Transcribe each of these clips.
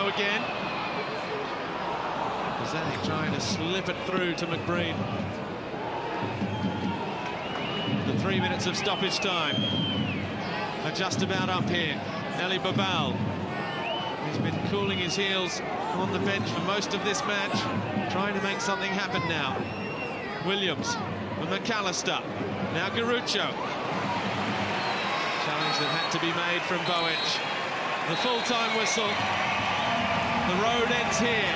go again. Zanik trying to slip it through to McBreen. The 3 minutes of stoppage time are just about up here. Ali Babal, he's been cooling his heels on the bench for most of this match, trying to make something happen now. Williams and McAllister. Now Garucho. Challenge that had to be made from Bowic. The full-time whistle. The road ends here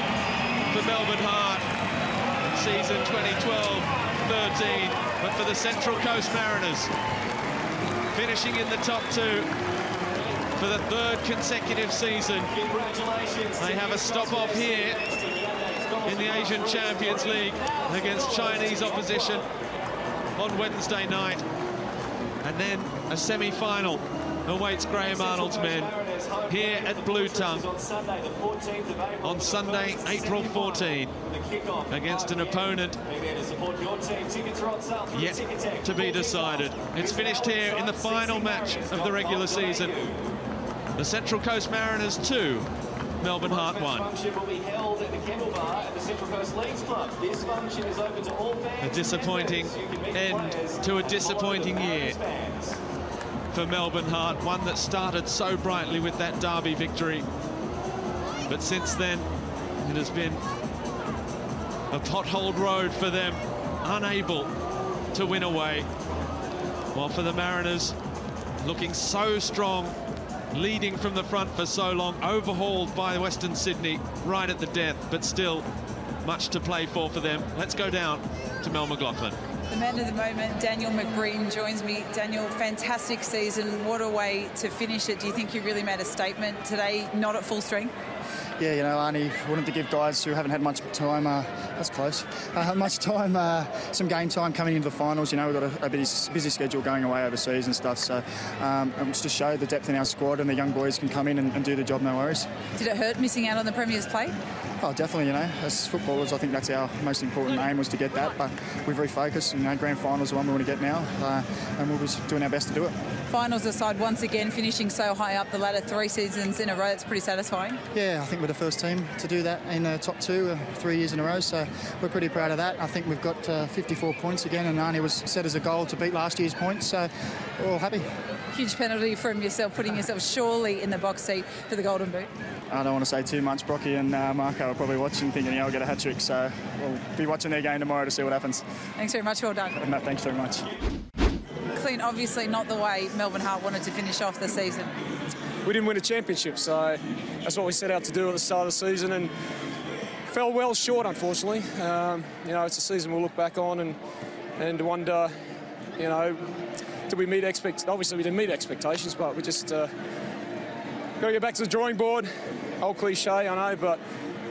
for Melbourne Heart in season 2012-13, but for the Central Coast Mariners, finishing in the top two for the third consecutive season. They have a stop-off here in the Asian Champions League against Chinese opposition on Wednesday night. And then a semi-final awaits Graham Arnold's men here at Blue Tongue on Sunday, April 14, against an opponent yet to be decided. It's finished here in the final match of the regular season. The Central Coast Mariners 2, Melbourne Heart 1. A disappointing end to a disappointing year for Melbourne Heart, one that started so brightly with that derby victory, but since then it has been a potholed road for them, unable to win away, while for the Mariners, looking so strong, leading from the front for so long, overhauled by Western Sydney right at the death, but still much to play for them. Let's go down to Mel McLaughlin. The man of the moment, Daniel McBreen, joins me. Daniel, fantastic season. What a way to finish it. Do you think you really made a statement today, not at full strength? Yeah, you know, Arnie wanted to give guys who haven't had much time, that's close, much time, some game time coming into the finals. You know, we've got a busy schedule going away overseas and stuff, so it's to show the depth in our squad, and the young boys can come in and do the job, no worries. Did it hurt missing out on the Premier's plate? Oh, definitely, you know, as footballers, I think that's our most important aim, was to get that, but we've refocused. You know, grand finals are the one we want to get now, and we'll be doing our best to do it. Finals aside, once again, finishing so high up the ladder 3 seasons in a row, it's pretty satisfying. Yeah, I think we're the first team to do that in the top 2 3 years in a row, so we're pretty proud of that. I think we've got 54 points again, and Arnie was set as a goal to beat last year's points, so we're all happy. Huge penalty from yourself, putting yourself surely in the box seat for the Golden Boot. I don't want to say too much. Brocky and Marco are probably watching, thinking, yeah, I'll get a hat-trick, so we'll be watching their game tomorrow to see what happens. Thanks very much, well done. No, thanks very much. Clint, obviously not the way Melbourne Heart wanted to finish off the season. We didn't win a championship, so that's what we set out to do at the start of the season, and fell well short, unfortunately. You know, it's a season we'll look back on and wonder, you know, did we meet expectations? Obviously, we didn't meet expectations, but we just got to get back to the drawing board. Old cliche, I know, but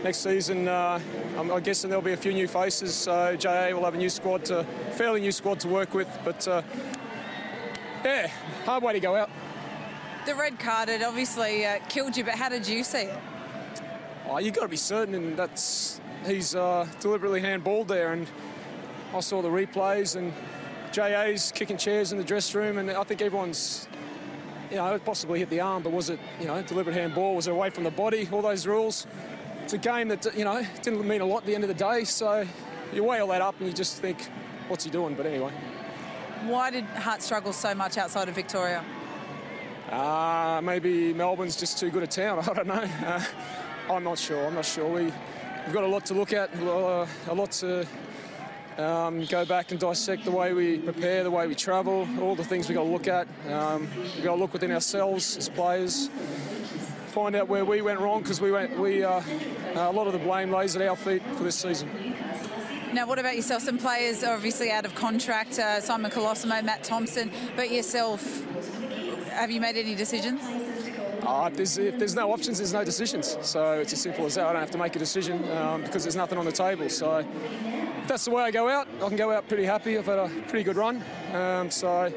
next season, I'm guessing there'll be a few new faces, so JA will have a fairly new squad to work with, but yeah, hard way to go out. The red card, it obviously killed you, but how did you see it? Oh, you've got to be certain, and he's deliberately handballed there, and I saw the replays, and JA's kicking chairs in the dressing room, and I think everyone's, you know, it possibly hit the arm, but was it, you know, deliberate handball? Was it away from the body? All those rules. It's a game that, you know, didn't mean a lot at the end of the day, so you weigh all that up and you just think, what's he doing? But anyway. Why did Hart struggle so much outside of Victoria? Maybe Melbourne's just too good a town. I don't know. I'm not sure. We've got a lot to look at, a lot to go back and dissect, the way we prepare, the way we travel, all the things we've got to look at. We've got to look within ourselves as players, find out where we went wrong, because a lot of the blame lays at our feet for this season. Now, what about yourself? Some players are obviously out of contract, Simon Colosimo, Matt Thompson, but yourself, have you made any decisions? If there's no options, there's no decisions. So it's as simple as that. I don't have to make a decision because there's nothing on the table. So if that's the way I go out, I can go out pretty happy. I've had a pretty good run. So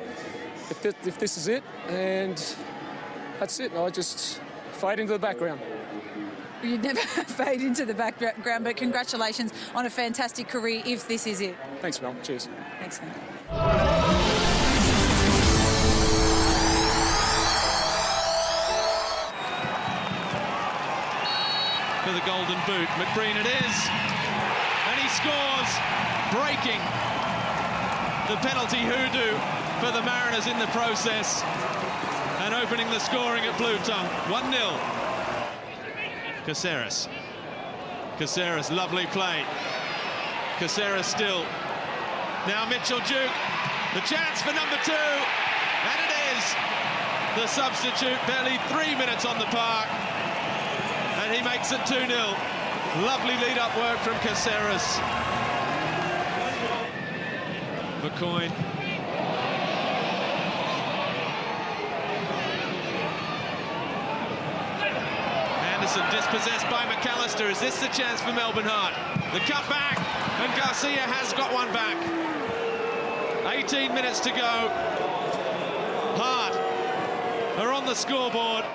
if this is it, and that's it, I just fade into the background. You'd never fade into the background, but congratulations on a fantastic career if this is it. Thanks, Mel. Cheers. Thanks, Mel. boot. McBreen it is. And he scores, breaking the penalty hoodoo for the Mariners in the process and opening the scoring at Fulltime. 1-0. Caceres, lovely play. Caceres still. Now Mitchell Duke, the chance for number 2, and it is. The substitute, barely 3 minutes on the park, and he makes it 2-0. Lovely lead-up work from Caceres. McCoy. Anderson dispossessed by McAllister. Is this the chance for Melbourne Heart? The cut back, and Garcia has got one back. 18 minutes to go. Heart are on the scoreboard.